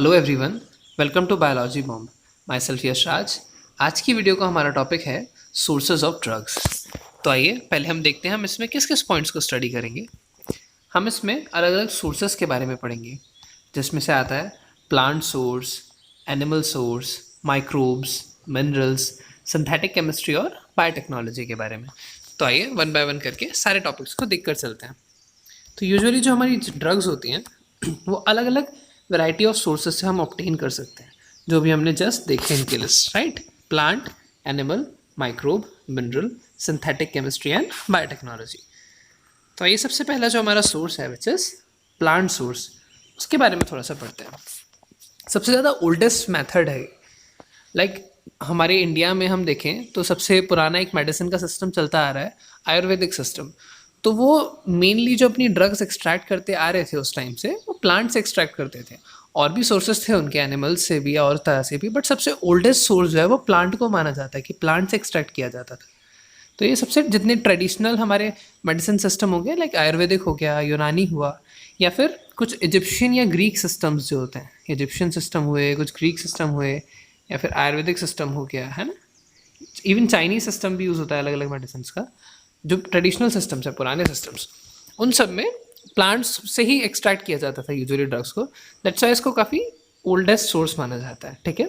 Hello everyone, welcome to Biology Bomb. Myself Yash Raj. आज की video का हमारा टॉपिक है सोर्सेज ऑफ ड्रग्स। तो आइए पहले हम देखते हैं हम इसमें किस किस पॉइंट्स को स्टडी करेंगे। हम इसमें अलग अलग सोर्सेज के बारे में पढ़ेंगे, जिसमें से आता है plant source, animal source, microbes, minerals, synthetic chemistry और बायोटेक्नोलॉजी के बारे में। तो आइए वन बाय वन करके सारे टॉपिक्स को देख कर चलते हैं। तो यूजुअली जो हमारी ड्रग्स होती हैं वो अलग अलग वैरायटी ऑफ सोर्सेज से हम ऑब्टेन कर सकते हैं, जो भी हमने जस्ट देखे इनके list, right. Plant, animal, microbe, mineral, synthetic chemistry and biotechnology. तो ये सबसे पहला जो हमारा सोर्स है विच इज़ प्लांट सोर्स, उसके बारे में थोड़ा सा पढ़ते हैं। सबसे ज़्यादा ओल्डेस्ट मेथड है, लाइक हमारे इंडिया में हम देखें तो सबसे पुराना एक मेडिसिन का सिस्टम चलता आ रहा है, आयुर्वेदिक सिस्टम। तो वो मेनली जो अपनी ड्रग्स एक्सट्रैक्ट करते आ रहे थे उस टाइम से, वो प्लांट से एक्सट्रैक्ट करते थे। और भी सोर्सेस थे उनके, एनिमल्स से भी और तरह से भी, बट सबसे ओल्डेस्ट सोर्स जो है वो प्लांट को माना जाता है कि प्लांट से एक्सट्रैक्ट किया जाता था। तो ये सबसे जितने ट्रेडिशनल हमारे मेडिसिन सिस्टम हो गए, लाइक आयुर्वेदिक हो गया, यूनानी हुआ, या फिर कुछ इजिप्शियन या ग्रीक सिस्टम्स जो होते हैं, इजिप्शियन सिस्टम हुए, कुछ ग्रीक सिस्टम हुए, या फिर आयुर्वेदिक सिस्टम हो गया, है ना। इवन चाइनीज सिस्टम भी यूज़ होता है अलग अलग मेडिसिन का। जो ट्रेडिशनल सिस्टम्स है, पुराने सिस्टम्स, उन सब में प्लांट्स से ही एक्सट्रैक्ट किया जाता था यूजुअली ड्रग्स को। दैट्स वाई इसको काफ़ी ओल्डेस्ट सोर्स माना जाता है, ठीक है।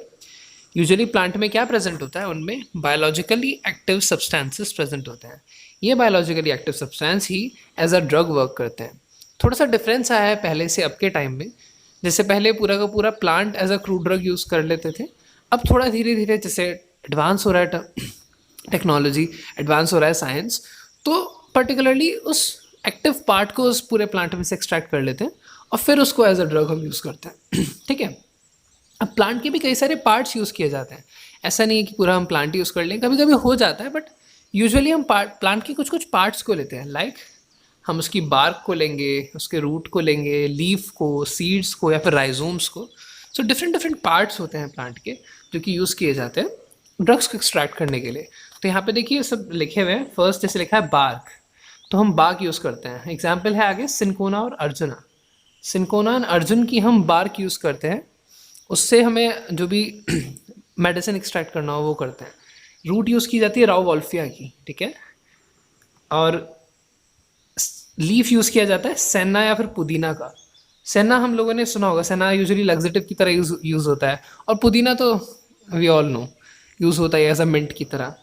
यूजुअली प्लांट में क्या प्रेजेंट होता है, उनमें बायोलॉजिकली एक्टिव सब्सटेंसेस प्रेजेंट होते हैं। ये बायोलॉजिकली एक्टिव सब्सटेंस ही एज अ ड्रग वर्क करते हैं। थोड़ा सा डिफरेंस आया है पहले से अब के टाइम में। जैसे पहले पूरा का पूरा plant as a crude drug use कर लेते थे, अब थोड़ा धीरे धीरे जैसे एडवांस हो रहा है टेक्नोलॉजी, एडवांस हो रहा है साइंस, तो पर्टिकुलरली उस एक्टिव पार्ट को उस पूरे प्लांट में से एक्सट्रैक्ट कर लेते हैं और फिर उसको एज अ ड्रग हम यूज़ करते हैं ठीक है। अब प्लांट के भी कई सारे पार्ट्स यूज़ किए जाते हैं, ऐसा नहीं है कि पूरा हम प्लांट यूज़ कर लें, कभी कभी हो जाता है, बट यूजुअली हम प्लांट के कुछ कुछ पार्ट्स को लेते हैं। लाइक हम उसकी बार्क को लेंगे, उसके रूट को लेंगे, लीफ को, सीड्स को, या फिर राइजोम्स को। सो डिफरेंट डिफरेंट पार्ट्स होते हैं प्लांट के जो कि यूज़ किए जाते हैं ड्रग्स को एक्सट्रैक्ट करने के लिए। तो यहाँ पे देखिए सब लिखे हुए हैं। फर्स्ट जैसे लिखा है बार्क, तो हम बार्क यूज़ करते हैं। एग्जाम्पल है आगे सिनकोना और अर्जुना। सिनकोना एंड अर्जुन की हम बार्क यूज़ करते हैं, उससे हमें जो भी मेडिसिन एक्सट्रैक्ट करना हो वो करते हैं। रूट यूज़ की जाती है राउवोल्फिया की, ठीक है। और लीफ यूज़ किया जाता है सेना या फिर पुदीना का। सेना हम लोगों ने सुना होगा, सेना यूजुअली लग्जेटिव की तरह यूज़ होता है, और पुदीना तो वी ऑल नो यूज़ होता है एज अ मिंट की तरह।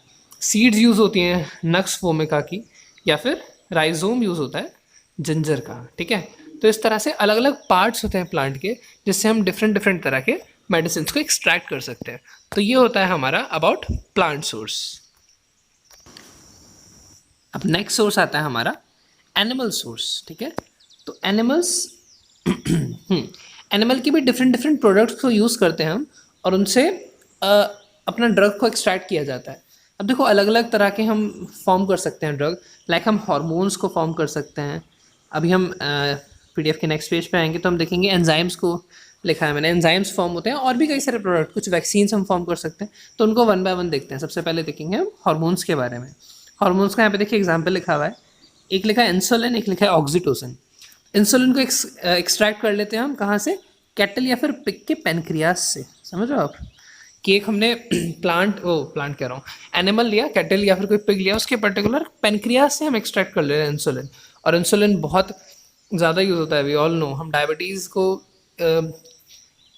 सीड्स यूज़ होती हैं नक्स वोमिका की, या फिर राइजोम यूज़ होता है जिंजर का, ठीक है। तो इस तरह से अलग अलग पार्ट्स होते हैं प्लांट के, जिससे हम डिफरेंट डिफरेंट तरह के मेडिसिन को एक्सट्रैक्ट कर सकते हैं। तो ये होता है हमारा अबाउट प्लांट सोर्स। अब नेक्स्ट सोर्स आता है हमारा एनिमल सोर्स, ठीक है। तो एनिमल्स एनिमल के भी डिफरेंट डिफरेंट प्रोडक्ट्स को यूज़ करते हैं हम, और उनसे अपना ड्रग को एक्सट्रैक्ट किया जाता है। अब देखो अलग अलग तरह के हम फॉर्म कर सकते हैं ड्रग, लाइक हम हार्मोन्स को फॉर्म कर सकते हैं। अभी हम पीडीएफ के नेक्स्ट पेज पे आएंगे तो हम देखेंगे एंजाइम्स को लिखा है मैंने, एंजाइम्स फॉर्म होते हैं, और भी कई सारे प्रोडक्ट, कुछ वैक्सीन्स हम फॉर्म कर सकते हैं। तो उनको वन बाय वन देखते हैं। सबसे पहले देखेंगे हम हार्मोन्स के बारे में। हार्मोन्स का यहाँ पे देखिए एग्जाम्पल लिखा हुआ है, एक लिखा है इंसुलिन, एक लिखा है ऑक्सीटोसिन। इंसुलिन को एक्सट्रैक्ट कर लेते हैं हम कहाँ से, कैटल या फिर पिग के पेनक्रियास से। समझ रहे हो आप कि एक हमने प्लांट कह रहा हूँ, एनिमल लिया, कैटल या फिर कोई पिग लिया, उसके पर्टिकुलर पेनक्रियास से हम एक्सट्रैक्ट कर ले रहे हैं इंसुलिन। और इंसुलिन बहुत ज़्यादा यूज़ होता है, वी ऑल नो। हम डायबिटीज़ को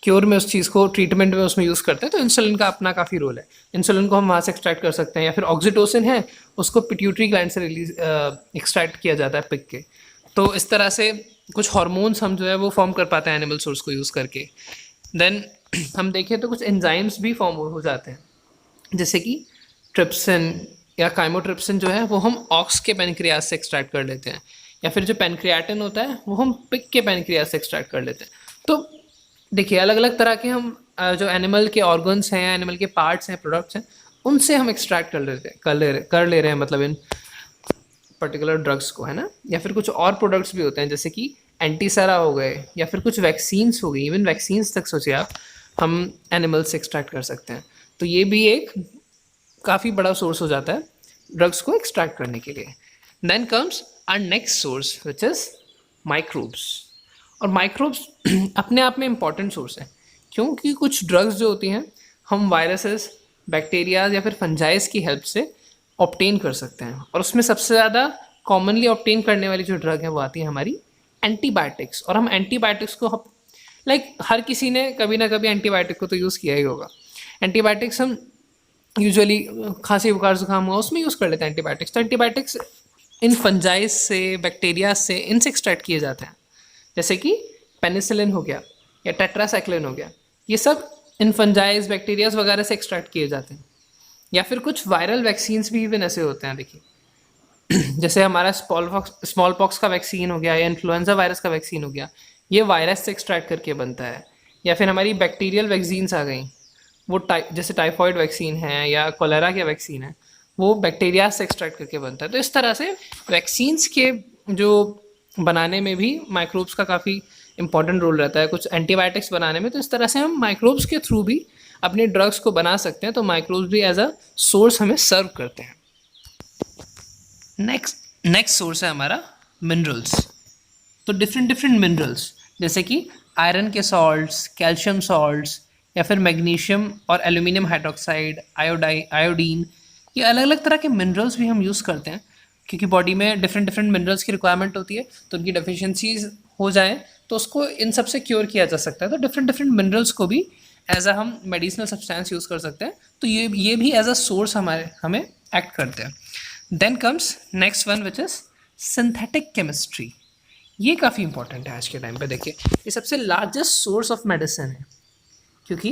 क्योर में, उस चीज़ को ट्रीटमेंट में उसमें यूज़ करते हैं, तो इंसुलिन का अपना काफ़ी रोल है। इंसुलिन को हम वहाँ से एक्सट्रैक्ट कर सकते हैं, या फिर ऑक्सीटोसिन है, उसको पिट्यूटरी ग्लैंड से रिलीज एक्सट्रैक्ट किया जाता है पिग के। तो इस तरह से कुछ हार्मोन्स हम जो है वो फॉर्म कर पाते हैं एनिमल सोर्स को यूज़ करके। देन हम देखें तो कुछ एंजाइम्स भी फॉर्म हो जाते हैं, जैसे कि ट्रिप्सिन या काइमोट्रिप्सिन जो है वो हम ऑक्स के पेनक्रियास से एक्सट्रैक्ट कर लेते हैं, या फिर जो पेनक्रियाटिन होता है वो हम पिग के पेनक्रियास से एक्सट्रैक्ट कर लेते हैं। तो देखिए अलग अलग तरह के हम जो एनिमल के ऑर्गन्स हैं, एनिमल के पार्ट्स हैं, प्रोडक्ट्स हैं, उनसे हम एक्सट्रैक्ट कर ले रहे हैं, मतलब इन पर्टिकुलर ड्रग्स को, है ना। या फिर कुछ और प्रोडक्ट्स भी होते हैं, जैसे कि एंटीसेरा हो गए, या फिर कुछ वैक्सीन्स हो गई। इवन वैक्सीन्स तक सोचिए आप, हम एनिमल से एक्सट्रैक्ट कर सकते हैं। तो ये भी एक काफ़ी बड़ा सोर्स हो जाता है ड्रग्स को एक्सट्रैक्ट करने के लिए। Then comes our next source which is microbes. और माइक्रोब्स अपने आप में इम्पॉर्टेंट सोर्स है, क्योंकि कुछ ड्रग्स जो होती हैं हम वायरसेस, बैक्टीरिया या फिर फंजाइस की हेल्प से ऑब्टेन कर सकते हैं, और उसमें सबसे ज़्यादा कॉमनली ऑब्टेन करने वाली जो ड्रग है वो आती है हमारी एंटीबायोटिक्स। और हम एंटीबायोटिक्स को हर किसी ने कभी ना कभी एंटीबायोटिक को तो यूज़ किया ही होगा। एंटीबायोटिक्स हम यूजुअली खांसी बुखार जुकाम हुआ उसमें यूज़ कर लेते हैं एंटीबायोटिक्स। तो एंटीबायोटिक्स इन फंजाइस से, बैक्टीरिया से, इनसे एक्सट्रैक्ट किए जाते हैं, जैसे कि पेनिसिलिन हो गया या टेट्रासाइक्लिन हो गया। ये सब इन फंजाइस, बैक्टीरियाज वगैरह से एक्सट्रैक्ट किए जाते हैं। या फिर कुछ वायरल वैक्सीन्स भी इवन ऐसे होते हैं, देखिए जैसे हमारा स्मॉल पॉक्स का वैक्सीन हो गया या इन्फ्लुएंजा वायरस का वैक्सीन हो गया, ये वायरस से एक्सट्रैक्ट करके बनता है। या फिर हमारी बैक्टीरियल वैक्सीन्स आ गई, वो जैसे टाइफॉइड वैक्सीन है या कोलेरा के वैक्सीन है, वो बैक्टीरिया से एक्सट्रैक्ट करके बनता है। तो इस तरह से वैक्सीन्स के जो बनाने में भी माइक्रोब्स का काफ़ी इंपॉर्टेंट रोल रहता है, कुछ एंटीबायोटिक्स बनाने में। तो इस तरह से हम माइक्रोब्स के थ्रू भी अपने ड्रग्स को बना सकते हैं। तो माइक्रोब्स भी एज अ सोर्स हमें सर्व करते हैं। नेक्स्ट सोर्स है हमारा मिनरल्स। तो डिफरेंट मिनरल्स जैसे कि आयरन के सॉल्ट्स, कैल्शियम सॉल्ट्स, या फिर मैग्नीशियम और एल्यूमिनियम हाइड्रोक्साइड, आयोडीन, ये अलग अलग तरह के मिनरल्स भी हम यूज़ करते हैं, क्योंकि बॉडी में डिफरेंट मिनरल्स की रिक्वायरमेंट होती है। तो उनकी डेफिशिएंसीज हो जाए तो उसको इन सब से क्योर किया जा सकता है। तो डिफरेंट मिनरल्स को भी एज अ हम मेडिसिनल सब्सटेंस यूज़ कर सकते हैं। तो ये भी एज अ सोर्स हमें एक्ट करते हैं। Then comes next one which is synthetic chemistry. ये काफ़ी इंपॉर्टेंट है आज के टाइम पे। देखिए, ये सबसे लार्जेस्ट सोर्स ऑफ मेडिसिन है, क्योंकि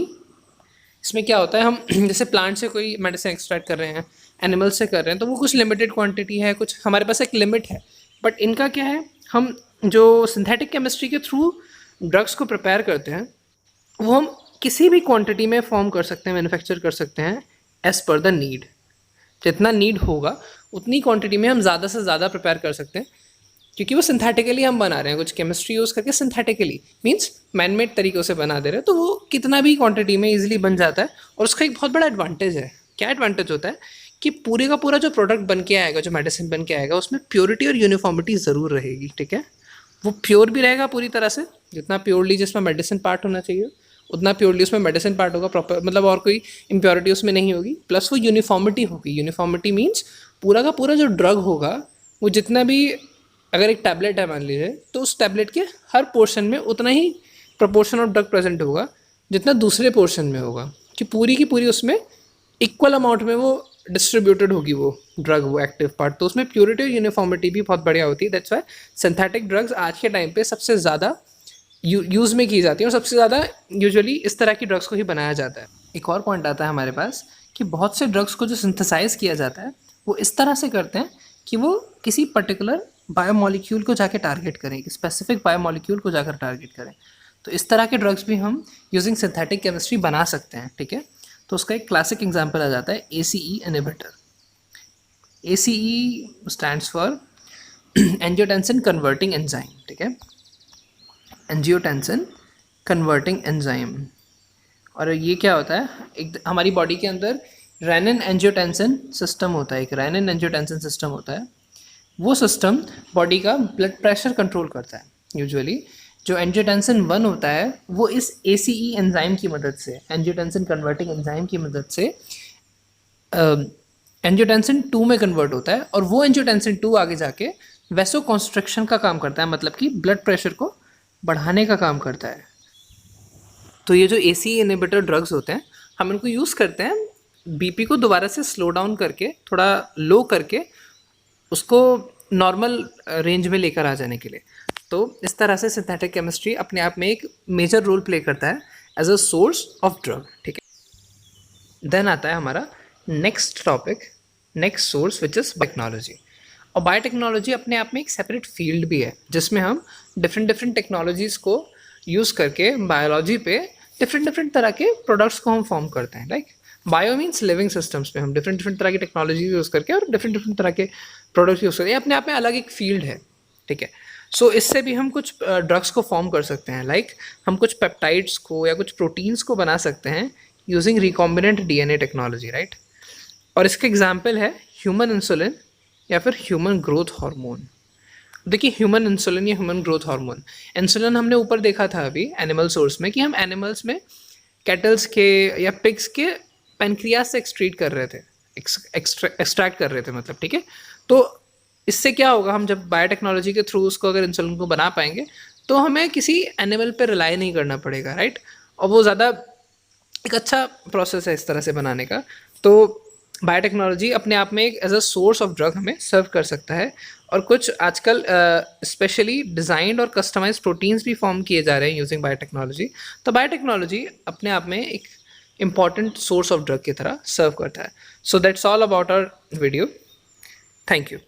इसमें क्या होता है, हम जैसे प्लांट से कोई मेडिसिन एक्सट्रैक्ट कर रहे हैं, एनिमल से कर रहे हैं, तो वो कुछ लिमिटेड क्वांटिटी है, कुछ हमारे पास एक लिमिट है। बट इनका क्या है, हम जो सिंथेटिक केमिस्ट्री के थ्रू ड्रग्स को प्रिपेयर करते हैं, वो हम किसी भी क्वांटिटी में फॉर्म कर सकते हैं, मैन्युफैक्चर कर सकते हैं एज पर द नीड। जितना नीड होगा उतनी क्वांटिटी में हम ज़्यादा से ज़्यादा प्रिपेयर कर सकते हैं, क्योंकि वो सिंथेटिकली हम बना रहे हैं, कुछ केमिस्ट्री यूज़ करके सिंथेटिकली, मीन्स मैनमेड तरीक़ों से बना दे रहे हैं। तो वो कितना भी क्वांटिटी में इजीली बन जाता है। और उसका एक बहुत बड़ा एडवांटेज है। क्या एडवांटेज होता है कि पूरे का पूरा जो प्रोडक्ट बन के आएगा, जो मेडिसिन बन के आएगा, उसमें प्योरिटी और यूनिफॉर्मिटी ज़रूर रहेगी। ठीक है, वो प्योर भी रहेगा पूरी तरह से, जितना प्योरली जिसमें मेडिसिन पार्ट होना चाहिए उतना प्योरली उसमें मेडिसिन पार्ट होगा प्रॉपर, मतलब और कोई इम्प्योरिटी उसमें नहीं होगी। प्लस वो यूनिफॉर्मिटी होगी। यूनिफॉर्मिटी मीन्स पूरा का पूरा जो ड्रग होगा, वो जितना भी, अगर एक टैबलेट है मान लीजिए, तो उस टैबलेट के हर पोर्शन में उतना ही प्रोपोर्शन ऑफ ड्रग प्रेजेंट होगा जितना दूसरे पोर्शन में होगा, कि पूरी की पूरी उसमें इक्वल अमाउंट में वो डिस्ट्रीब्यूटेड होगी वो ड्रग, वो एक्टिव पार्ट। तो उसमें प्योरिटी और यूनिफॉर्मिटी भी बहुत बढ़िया होती है। दैट्स वाई सिंथेटिक ड्रग्स आज के टाइम पे सबसे ज़्यादा यूज़ में की जाती है, और सबसे ज़्यादा यूजुअली इस तरह की ड्रग्स को ही बनाया जाता है। एक और पॉइंट आता है हमारे पास कि बहुत से ड्रग्स को जो सिंथेसाइज किया जाता है, वो इस तरह से करते हैं कि वो किसी पर्टिकुलर बायोमोलिक्यूल को जाके टारगेट करें, कि स्पेसिफिक बायोमोलिक्यूल को जाकर टारगेट करें। तो इस तरह के ड्रग्स भी हम यूजिंग सिंथेटिक केमिस्ट्री बना सकते हैं। ठीक है, तो उसका एक क्लासिक एग्जांपल आ जाता है ACE inhibitor. ACE stands for angiotensin converting enzyme. ठीक है, एंजियोटेंसिन कन्वर्टिंग एंजाइम। और ये क्या होता है, एक हमारी बॉडी के अंदर रेनिन एंजियोटेंसिन सिस्टम होता है, एक रेनिन एंजियोटेंसिन सिस्टम होता है। वो सिस्टम बॉडी का ब्लड प्रेशर कंट्रोल करता है। यूजुअली जो एंजियोटेंसिन 1 होता है वो इस ACE एंजाइम की मदद से, एंजियोटेंसिन कन्वर्टिंग एंजाइम की मदद से एंजियोटेंसिन 2 में कन्वर्ट होता है, और वो एंजियोटेंसिन 2 आगे जाके वैसोकॉन्स्ट्रिक्शन का काम करता है, मतलब कि ब्लड प्रेशर को बढ़ाने का काम करता है। तो ये जो ACE इनहिबिटर ड्रग्स होते हैं, हम इनको यूज़ करते हैं BP को दोबारा से स्लो डाउन करके, थोड़ा लो करके, उसको नॉर्मल रेंज में लेकर आ जाने के लिए। तो इस तरह से सिंथेटिक केमिस्ट्री अपने आप में एक मेजर रोल प्ले करता है as a source of drug. ठीक है, देन आता है हमारा next topic, next source which is technology. और बायोटेक्नोलॉजी अपने आप में एक सेपरेट फील्ड भी है, जिसमें हम डिफरेंट टेक्नोलॉजीज़ को यूज़ करके बायोलॉजी पे डिफरेंट तरह के प्रोडक्ट्स को हम फॉर्म करते हैं। Like bio means living systems पे हम डिफरेंट तरह की टेक्नोलॉजी यूज़ करके और डिफरेंट तरह के प्रोडक्ट्स यूज़ करके, अपने आप में अलग एक फील्ड है। ठीक है, सो इससे भी हम कुछ ड्रग्स को फॉर्म कर सकते हैं। लाइक हम कुछ पेप्टाइड्स को या कुछ प्रोटीन्स को बना सकते हैं using recombinant DNA technology, right. और इसका एग्जाम्पल है ह्यूमन इंसुलिन या फिर ह्यूमन ग्रोथ हार्मोन। देखिए, ह्यूमन इंसुलिन या ह्यूमन ग्रोथ हार्मोन, इंसुलिन हमने ऊपर देखा था अभी एनिमल सोर्स में, कि हम एनिमल्स में कैटल्स के या पिग्स के पेनक्रियास से एक्सट्रैक्ट कर रहे थे मतलब, ठीक है। तो इससे क्या होगा, हम जब बायोटेक्नोलॉजी के थ्रू उसको अगर इंसुलिन को बना पाएंगे तो हमें किसी एनिमल पे रिलाई नहीं करना पड़ेगा, राइट। और वो ज़्यादा एक अच्छा प्रोसेस है इस तरह से बनाने का। तो बायोटेक्नोलॉजी अपने आप में एक as a source of drug हमें सर्व कर सकता है। और कुछ आजकल स्पेशली डिज़ाइंड और कस्टमाइज प्रोटीन्स भी फॉर्म किए जा रहे हैं यूजिंग बायोटेक्नोलॉजी। तो बायोटेक्नोलॉजी अपने आप में एक इम्पॉर्टेंट सोर्स ऑफ ड्रग की तरह सर्व करता है। So that's all about our video. Thank you.